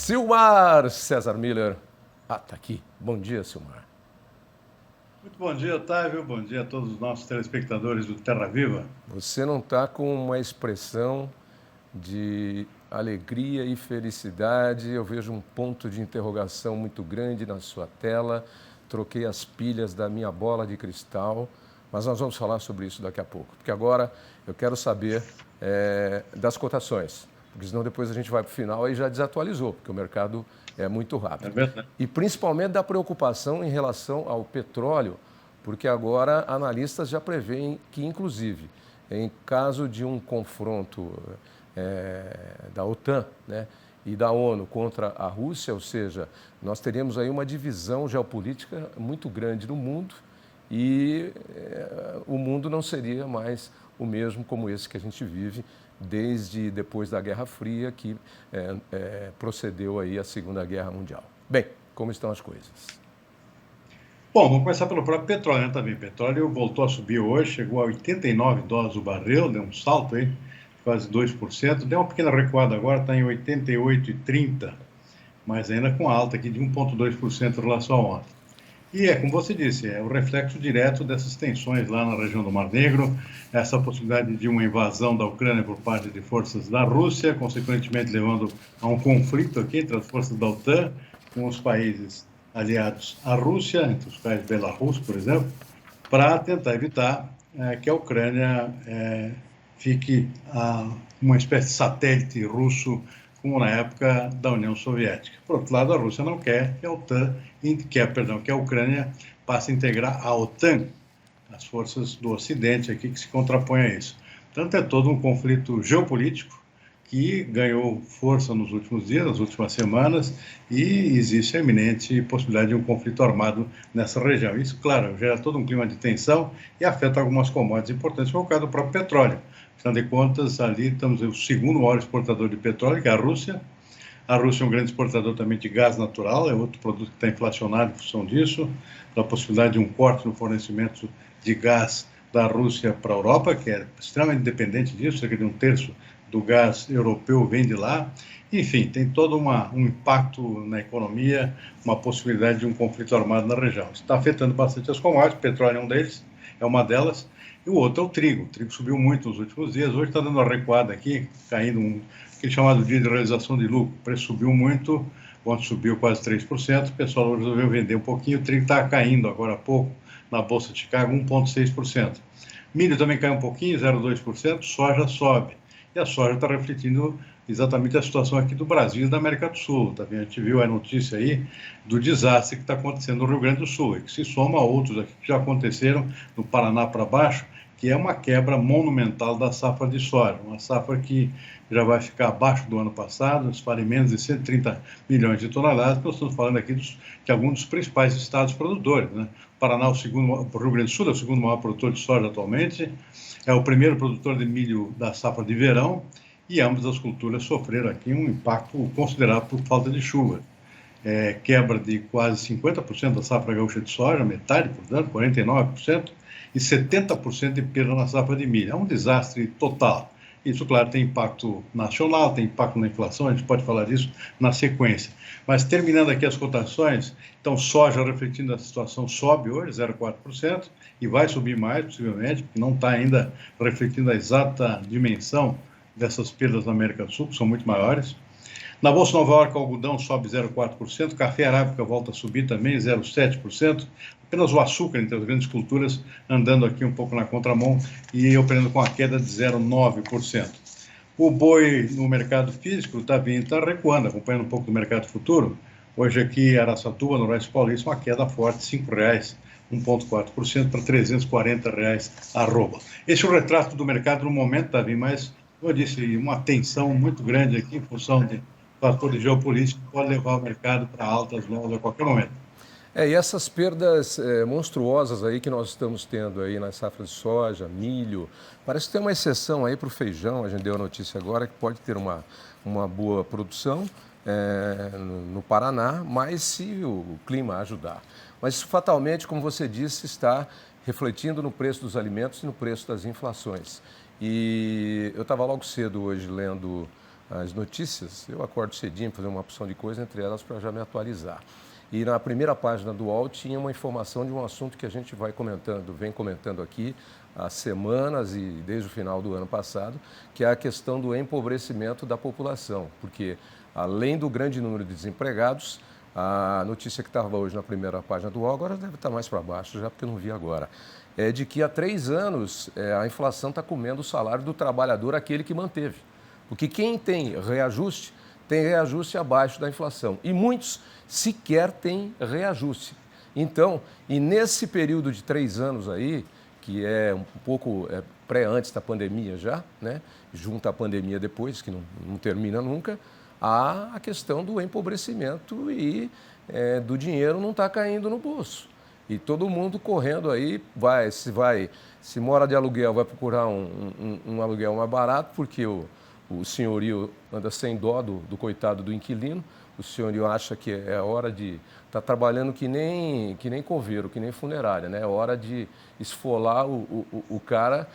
Silmar César Miller. Tá aqui. Bom dia, Silmar. Muito bom dia, Otávio. Bom dia a todos os nossos telespectadores do Terra Viva. Você não está com uma expressão de alegria e felicidade. Eu vejo um ponto de interrogação muito grande na sua tela. Troquei as pilhas da minha bola de cristal, mas nós vamos falar sobre isso daqui a pouco. Porque agora eu quero saber das cotações, porque senão depois a gente vai para o final e já desatualizou, porque o mercado é muito rápido. É verdade. E principalmente da preocupação em relação ao petróleo, porque agora analistas já preveem que, inclusive, em caso de um confronto da OTAN, né, e da ONU contra a Rússia, ou seja, nós teríamos aí uma divisão geopolítica muito grande no mundo e o mundo não seria mais o mesmo como esse que a gente vive desde depois da Guerra Fria, que procedeu aí a Segunda Guerra Mundial. Bem, como estão as coisas? Bom, vamos começar pelo próprio petróleo, né, também. O petróleo voltou a subir hoje, chegou a $89 o barril, deu um salto aí, quase 2%. Deu uma pequena recuada agora, está em 88,30, mas ainda com alta aqui de 1,2% em relação a ontem. E como você disse, é o reflexo direto dessas tensões lá na região do Mar Negro, essa possibilidade de uma invasão da Ucrânia por parte de forças da Rússia, consequentemente levando a um conflito aqui entre as forças da OTAN com os países aliados à Rússia, entre os países Belarus, por exemplo, para tentar evitar que a Ucrânia fique uma espécie de satélite russo, como na época da União Soviética. Por outro lado, a Rússia não quer que a OTAN, que a Ucrânia passe a integrar a OTAN, as forças do Ocidente aqui que se contrapõem a isso. Portanto, é todo um conflito geopolítico que ganhou força nos últimos dias, nas últimas semanas, e existe a iminente possibilidade de um conflito armado nessa região. Isso, claro, gera todo um clima de tensão e afeta algumas commodities importantes, como o caso do próprio petróleo. Afinal de contas, ali estamos o segundo maior exportador de petróleo, que é a Rússia. A Rússia é um grande exportador também de gás natural, é outro produto que está inflacionado em função disso, da possibilidade de um corte no fornecimento de gás da Rússia para a Europa, que é extremamente dependente disso, cerca de um terço do gás europeu vem de lá. Enfim, tem todo um impacto na economia, uma possibilidade de um conflito armado na região. Isso está afetando bastante as commodities, o petróleo é um deles, é uma delas, e o outro é o trigo. O trigo subiu muito nos últimos dias, hoje está dando uma recuada aqui, caindo aquele chamado dia de realização de lucro. O preço subiu muito, ontem subiu quase 3%, o pessoal resolveu vender um pouquinho, o trigo está caindo agora há pouco na Bolsa de Chicago, 1,6%. Milho também caiu um pouquinho, 0,2%, soja sobe. E a soja está refletindo exatamente a situação aqui do Brasil e da América do Sul. Tá? A gente viu a notícia aí do desastre que está acontecendo no Rio Grande do Sul, e que se soma a outros aqui que já aconteceram no Paraná para baixo, que é uma quebra monumental da safra de soja, uma safra que já vai ficar abaixo do ano passado, vale menos de 130 milhões de toneladas. Nós estamos falando aqui de alguns dos principais estados produtores, né? O Paraná, o Rio Grande do Sul é o segundo maior produtor de soja atualmente, é o primeiro produtor de milho da safra de verão, e ambas as culturas sofreram aqui um impacto considerável por falta de chuva. Quebra de quase 50% da safra gaúcha de soja, metade, portanto, 49%, e 70% de perda na safra de milho. É um desastre total. Isso, claro, tem impacto nacional, tem impacto na inflação, a gente pode falar disso na sequência. Mas terminando aqui as cotações, então soja refletindo a situação sobe hoje 0,4% e vai subir mais, possivelmente, porque não está ainda refletindo a exata dimensão dessas perdas na América do Sul, que são muito maiores. Na Bolsa de Nova York, o algodão sobe 0,4%, café arábica volta a subir também 0,7%, apenas o açúcar entre as grandes culturas andando aqui um pouco na contramão e operando com a queda de 0,9%. O boi no mercado físico está recuando, acompanhando um pouco do mercado futuro. Hoje aqui, Araçatuba, no Oeste Paulista, uma queda forte, R$ 5,00, 1,4% para R$ 340 arroba. Esse é o retrato do mercado no momento, Davi, mas, como eu disse, uma tensão muito grande aqui em função de fatores geopolíticos que pode levar o mercado para altas novas a qualquer momento. E essas perdas monstruosas aí que nós estamos tendo aí na safra de soja, milho, parece que tem uma exceção aí para o feijão, a gente deu a notícia agora que pode ter uma boa produção no Paraná, mas se o clima ajudar. Mas isso fatalmente, como você disse, está refletindo no preço dos alimentos e no preço das inflações. E eu estava logo cedo hoje lendo as notícias, eu acordo cedinho, fazer uma opção de coisa, entre elas para já me atualizar. E na primeira página do UOL tinha uma informação de um assunto que a gente vem comentando aqui há semanas e desde o final do ano passado, que é a questão do empobrecimento da população, porque além do grande número de desempregados, a notícia que estava hoje na primeira página do UOL, agora deve estar mais para baixo, já porque eu não vi agora, é de que há 3 anos a inflação está comendo o salário do trabalhador, aquele que manteve. Porque quem tem reajuste abaixo da inflação. E muitos sequer têm reajuste. Então, e nesse período de 3 anos aí, que é um pouco pré-antes da pandemia já, né? Junta a pandemia depois, que não termina nunca, há a questão do empobrecimento e do dinheiro não está caindo no bolso. E todo mundo correndo aí, se mora de aluguel, vai procurar um aluguel mais barato, porque o senhorio anda sem dó do coitado do inquilino, o senhorio acha que é hora de estar trabalhando que nem coveiro, que nem funerária, né? É hora de esfolar o cara,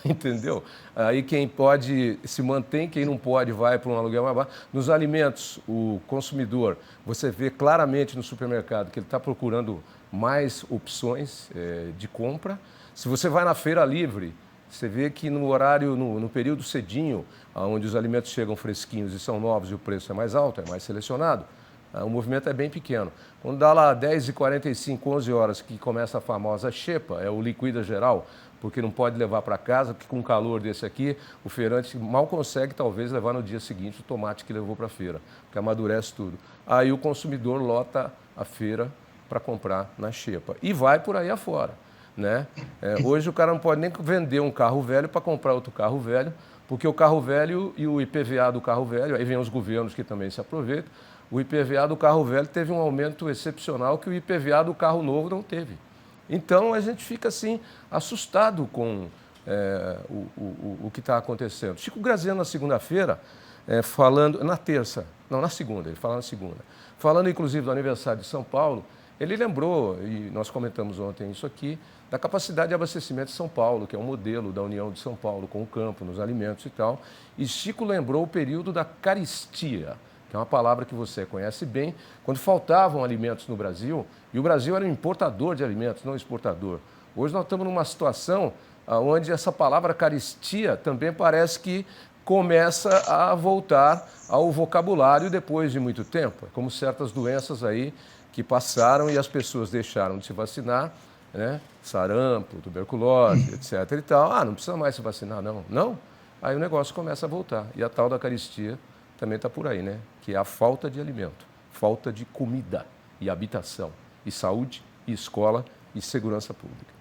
entendeu? Aí quem pode se mantém, quem não pode vai para um aluguel mais baixo. Nos alimentos, o consumidor, você vê claramente no supermercado que ele está procurando mais opções de compra. Se você vai na feira livre, você vê que no horário, no período cedinho, onde os alimentos chegam fresquinhos e são novos e o preço é mais alto, é mais selecionado, o movimento é bem pequeno. Quando dá lá 10h45, 11 horas, que começa a famosa xepa, é o liquida geral, porque não pode levar para casa, porque com um calor desse aqui, o feirante mal consegue, talvez, levar no dia seguinte o tomate que levou para a feira, porque amadurece tudo. Aí o consumidor lota a feira para comprar na xepa e vai por aí afora. Né? Hoje o cara não pode nem vender um carro velho para comprar outro carro velho, porque o carro velho e o IPVA do carro velho, aí vem os governos que também se aproveitam, o IPVA do carro velho teve um aumento excepcional que o IPVA do carro novo não teve. Então a gente fica assim assustado com o que está acontecendo. Chico Graziano na segunda-feira, falando, na segunda, ele fala na segunda, falando inclusive do aniversário de São Paulo, ele lembrou, e nós comentamos ontem isso aqui, da capacidade de abastecimento de São Paulo, que é um modelo da União de São Paulo, com o campo, nos alimentos e tal. E Chico lembrou o período da caristia, que é uma palavra que você conhece bem, quando faltavam alimentos no Brasil, e o Brasil era um importador de alimentos, não exportador. Hoje nós estamos numa situação onde essa palavra caristia também parece que começa a voltar ao vocabulário depois de muito tempo, como certas doenças aí que passaram e as pessoas deixaram de se vacinar, né? Sarampo, tuberculose, etc. e tal. Não precisa mais se vacinar, não. Não? Aí o negócio começa a voltar. E a tal da caristia também está por aí, né? Que é a falta de alimento, falta de comida e habitação, e saúde, e escola, e segurança pública.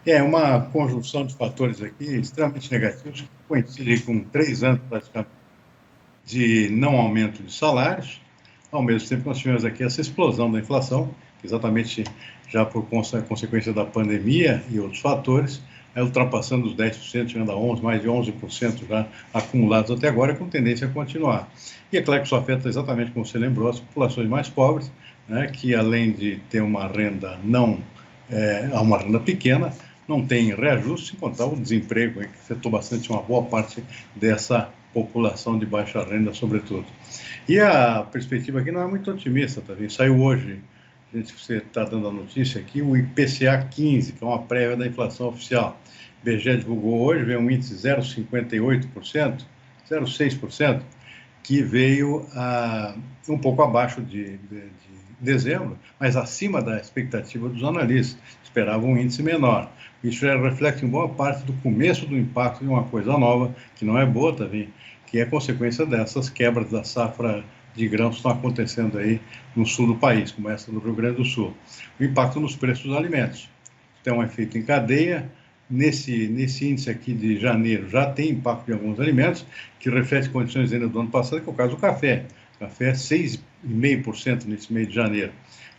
É uma conjunção de fatores aqui extremamente negativos, que coincidem com 3 anos praticamente de não aumento de salários. Ao mesmo tempo, nós tivemos aqui essa explosão da inflação, exatamente já por consequência da pandemia e outros fatores, ultrapassando os 10%, chegando a 11%, mais de 11% já acumulados até agora, com tendência a continuar. E é claro que isso afeta exatamente, como você lembrou, as populações mais pobres, né, que além de ter uma renda uma renda pequena, não tem reajuste, sem contar o desemprego, que afetou bastante uma boa parte dessa população de baixa renda, sobretudo. E a perspectiva aqui não é muito otimista, tá vendo? Saiu hoje, você está dando a notícia aqui, o IPCA 15, que é uma prévia da inflação oficial. O IBGE divulgou hoje, veio um índice 0,58%, 0,6%, que veio um pouco abaixo de dezembro, mas acima da expectativa dos analistas. Esperavam um índice menor. Isso já reflete em boa parte do começo do impacto de uma coisa nova, que não é boa, tá vendo? Que é consequência dessas quebras da safra de grãos que estão acontecendo aí no sul do país, como essa do Rio Grande do Sul. O impacto nos preços dos alimentos. Tem um efeito em cadeia. Nesse índice aqui de janeiro já tem impacto em alguns alimentos, que reflete condições ainda do ano passado, que é o caso do café. O café é 6,5% nesse mês de janeiro,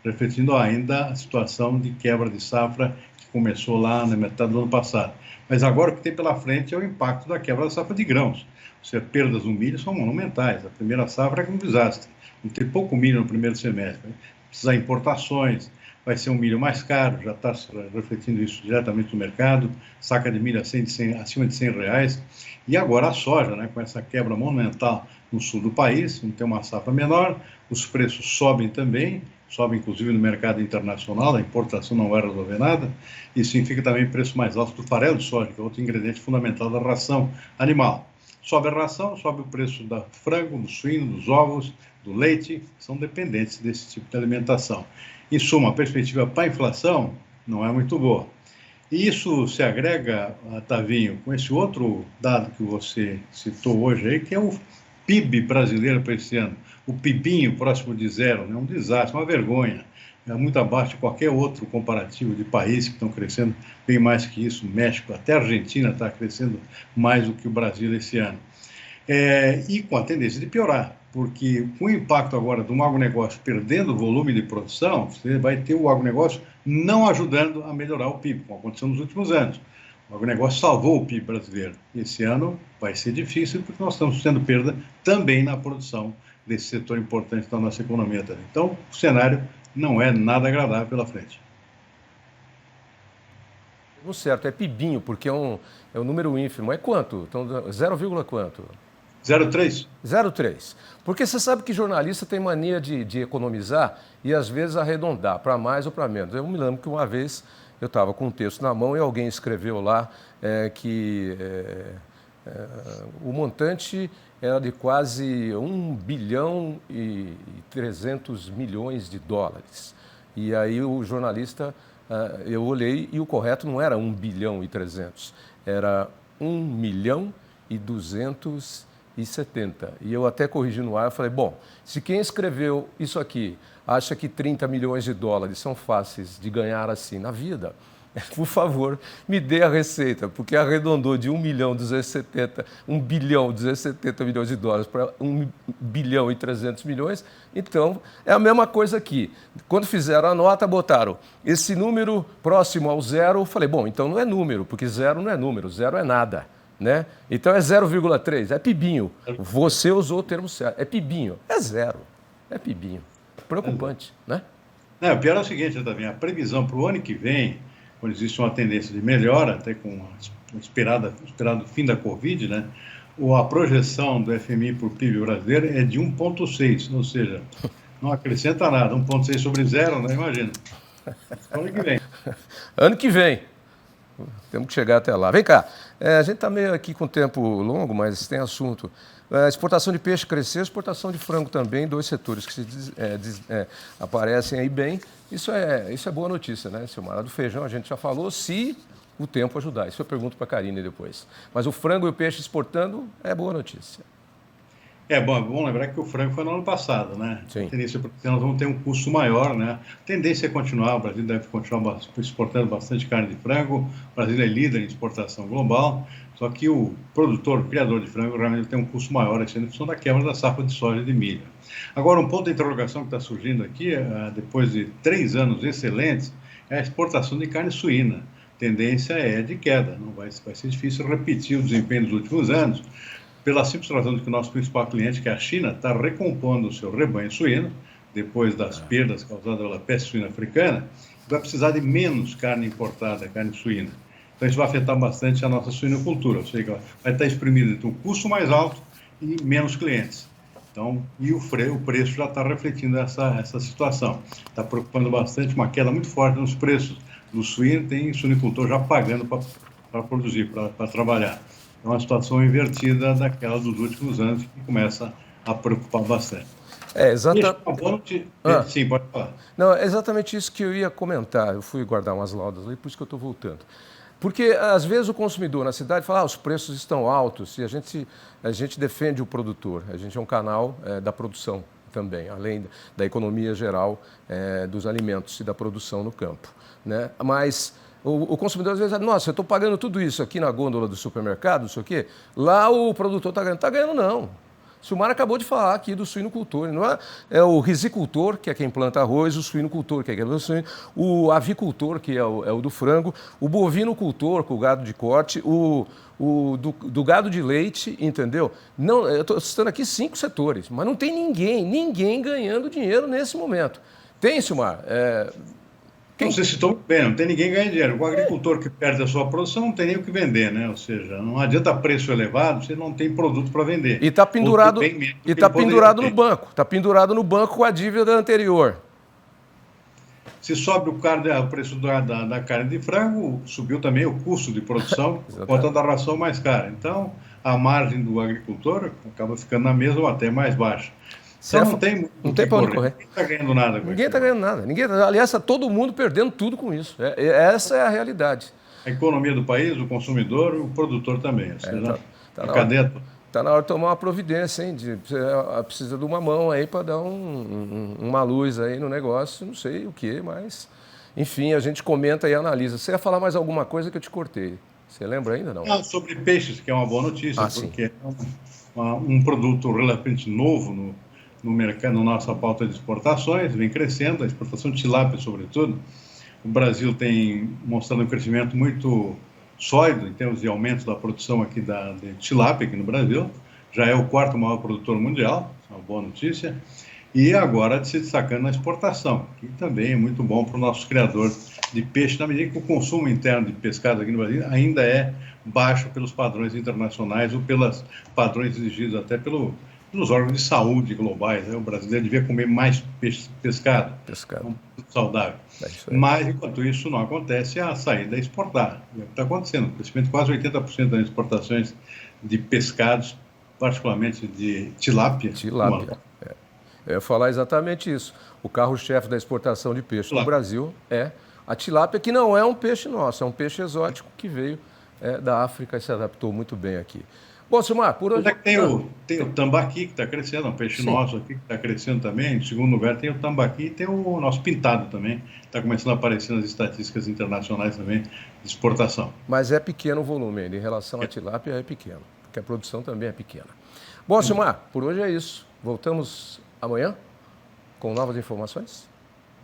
refletindo ainda a situação de quebra de safra que começou lá na metade do ano passado. Mas agora o que tem pela frente é o impacto da quebra da safra de grãos. Ou seja, perdas no milho são monumentais. A primeira safra é um desastre. Não tem pouco milho no primeiro semestre. Né? Precisa de importações, vai ser um milho mais caro, já está refletindo isso diretamente no mercado, saca de milho acima de R$ 100. E agora a soja, né, com essa quebra monumental no sul do país, não tem uma safra menor, os preços sobem também, sobem inclusive no mercado internacional, a importação não vai resolver nada, isso significa também preço mais alto do farelo de soja, que é outro ingrediente fundamental da ração animal. Sobe a ração, sobe o preço do frango, do suíno, dos ovos, do leite, são dependentes desse tipo de alimentação. Em suma, a perspectiva para a inflação não é muito boa. E isso se agrega, Tavinho, com esse outro dado que você citou hoje aí, que é o PIB brasileiro para esse ano. O PIBinho próximo de zero, né? Um desastre, uma vergonha. É muito abaixo de qualquer outro comparativo de países que estão crescendo bem mais que isso. México, até a Argentina está crescendo mais do que o Brasil esse ano. E com a tendência de piorar, porque com o impacto agora do agronegócio perdendo volume de produção, você vai ter o agronegócio não ajudando a melhorar o PIB, como aconteceu nos últimos anos. O agronegócio salvou o PIB brasileiro. Esse ano vai ser difícil, porque nós estamos tendo perda também na produção desse setor importante da nossa economia também. Então, o cenário não é nada agradável pela frente. Certo, é PIBinho, porque é um número ínfimo. É quanto? Então, 0, quanto? 0,3? 0,3. Porque você sabe que jornalista tem mania de economizar e às vezes arredondar para mais ou para menos. Eu me lembro que uma vez eu estava com um texto na mão e alguém escreveu lá que o montante era de quase 1 bilhão e 300 milhões de dólares. E aí o jornalista, eu olhei e o correto não era 1 bilhão e 300, era 1 milhão e 270. E eu até corrigi no ar, falei, bom, se quem escreveu isso aqui acha que 30 milhões de dólares são fáceis de ganhar assim na vida, por favor, me dê a receita, porque arredondou de 1 bilhão 270 milhões de dólares para 1 bilhão e 300 milhões, então é a mesma coisa aqui. Quando fizeram a nota, botaram esse número próximo ao zero, eu falei, bom, então não é número, porque zero não é número, zero é nada. Né? Então é 0,3, é PIBinho. Você usou o termo certo, é PIBinho, é zero, é PIBinho. Preocupante, né? O pior é o seguinte, Davi, a previsão para o ano que vem, quando existe uma tendência de melhora, até com o esperado fim da Covid, né? A projeção do FMI para o PIB brasileiro é de 1,6, ou seja, não acrescenta nada, 1,6 sobre zero, né? Imagina. Ano que vem. Ano que vem. Temos que chegar até lá. Vem cá, a gente está meio aqui com tempo longo, mas tem assunto. A exportação de peixe cresceu, a exportação de frango também, 2 setores que aparecem aí bem. Isso é boa notícia, né, Silmar? Do feijão a gente já falou, se o tempo ajudar. Isso eu pergunto para a Karine depois. Mas o frango e o peixe exportando é boa notícia. Bom lembrar que o frango foi no ano passado, né? Sim. A tendência, porque nós vamos ter um custo maior, né? A tendência é continuar, o Brasil deve continuar exportando bastante carne de frango, o Brasil é líder em exportação global, só que o produtor, o criador de frango, realmente tem um custo maior esse ano, em função da quebra da safra de soja e de milho. Agora, um ponto de interrogação que está surgindo aqui, depois de 3 anos excelentes, é a exportação de carne suína. A tendência é de queda, não vai ser difícil repetir o desempenho dos últimos anos, pela simples razão de que o nosso principal cliente, que é a China, está recompondo o seu rebanho suíno, depois das perdas causadas pela peste suína africana, vai precisar de menos carne importada, carne suína. Então isso vai afetar bastante a nossa suinocultura, ou seja, vai estar exprimido entre um custo mais alto e menos clientes. Então, e o preço já está refletindo essa situação. Está preocupando bastante, uma queda muito forte nos preços do suíno, tem suinicultor já pagando para produzir, para trabalhar. É uma situação invertida daquela dos últimos anos que começa a preocupar bastante. Sim, pode falar. Não, é exatamente isso que eu ia comentar. Eu fui guardar umas laudas ali, por isso que eu estou voltando. Porque, às vezes, o consumidor na cidade fala os preços estão altos e a gente defende o produtor. A gente é um canal da produção também, além da economia geral dos alimentos e da produção no campo, né? Mas o consumidor às vezes diz, nossa, eu estou pagando tudo isso aqui na gôndola do supermercado, não sei o quê. Lá o produtor está ganhando. Está ganhando, não. O Silmar acabou de falar aqui do suinocultor. Não é o risicultor, que é quem planta arroz, o suinocultor, que é quem planta suíno, o avicultor, que é o do frango, o bovinocultor, com o gado de corte, do gado de leite, entendeu? Não, eu estou citando aqui 5 setores, mas não tem ninguém ganhando dinheiro nesse momento. Tem, Silmar? Não, você citou muito bem, não tem ninguém ganhando dinheiro. O agricultor que perde a sua produção não tem nem o que vender, né? Ou seja, não adianta preço elevado, você não tem produto para vender. E está Ou tem pendurado, bem menos do e que tá ele poderia pendurado no ter. banco. Está pendurado no banco com a dívida anterior. Se sobe o preço da carne de frango, subiu também o custo de produção por conta da ração mais cara. Então, a margem do agricultor acaba ficando na mesma ou até mais baixa. Então, não tem muito Não o tem que para onde correr. correr. Ninguém está ganhando nada com Ninguém isso. está ganhando nada. Aliás, está todo mundo perdendo tudo com isso. Essa é a realidade. A economia do país, o consumidor, o produtor também. Ou seja, Tá a na hora, cadeia. tá na hora de tomar uma providência, hein? Precisa de uma mão aí para dar uma luz aí no negócio. Não sei o que, mas... Enfim, a gente comenta e analisa. Você ia falar mais alguma coisa que eu te cortei? Você lembra ainda, não? Sobre peixes, que é uma boa notícia, Sim. porque é um produto relativamente novo no mercado, na nossa pauta de exportações, vem crescendo, a exportação de tilápia, sobretudo. O Brasil tem mostrado um crescimento muito sólido em termos de aumento da produção aqui de tilápia aqui no Brasil. Já é o quarto maior produtor mundial, é uma boa notícia. E agora se destacando na exportação, que também é muito bom para o nosso criador de peixe, na medida que o consumo interno de pescado aqui no Brasil ainda é baixo pelos padrões internacionais ou pelos padrões exigidos até pelos órgãos de saúde globais. Né? O brasileiro devia comer mais pescado. É um produto saudável. Mas, enquanto isso não acontece, a saída é exportar. É o que está acontecendo. O crescimento de quase 80% das exportações de pescados, particularmente de tilápia. Eu ia falar exatamente isso. O carro-chefe da exportação de peixe no Brasil é a tilápia, que não é um peixe nosso, é um peixe exótico que veio da África e se adaptou muito bem aqui. Bom, Silmar, por hoje... Tem o tambaqui, que está crescendo, um peixe nosso aqui que está crescendo também. Em segundo lugar, tem o tambaqui e tem o nosso pintado também. Está começando a aparecer nas estatísticas internacionais também de exportação. Mas é pequeno o volume ainda, em relação à tilápia é pequeno, porque a produção também é pequena. Bom, Silmar, por hoje é isso. Voltamos amanhã com novas informações?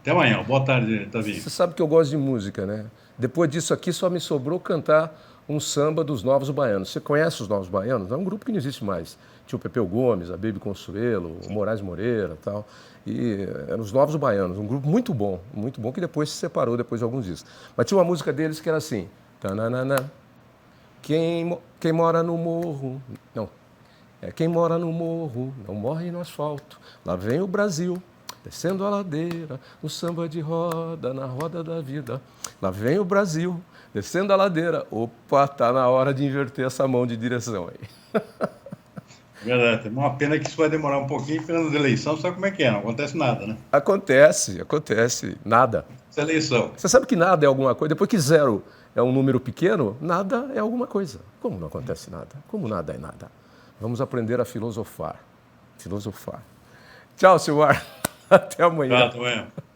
Até amanhã. Boa tarde, Tavinho. Você sabe que eu gosto de música, né? Depois disso aqui só me sobrou cantar um samba dos Novos Baianos. Você conhece os Novos Baianos? É um grupo que não existe mais. Tinha o Pepeu Gomes, a Baby Consuelo, o Moraes Moreira e tal. E eram os Novos Baianos, um grupo muito bom, que depois se separou depois de alguns dias. Mas tinha uma música deles que era assim... Tananana, quem mora no morro... Não. Quem mora no morro não morre no asfalto. Lá vem o Brasil, descendo a ladeira, no samba de roda, na roda da vida. Lá vem o Brasil, descendo a ladeira. Opa, tá na hora de inverter essa mão de direção aí. Verdade. É uma pena que isso vai demorar um pouquinho, porque nas eleições, sabe como é que é? Não acontece nada, né? Acontece. Nada. Essa eleição. Você sabe que nada é alguma coisa? Depois que zero é um número pequeno, nada é alguma coisa. Como não acontece nada? Como nada é nada? Vamos aprender a filosofar. Tchau, Silmar. Até amanhã. Até amanhã.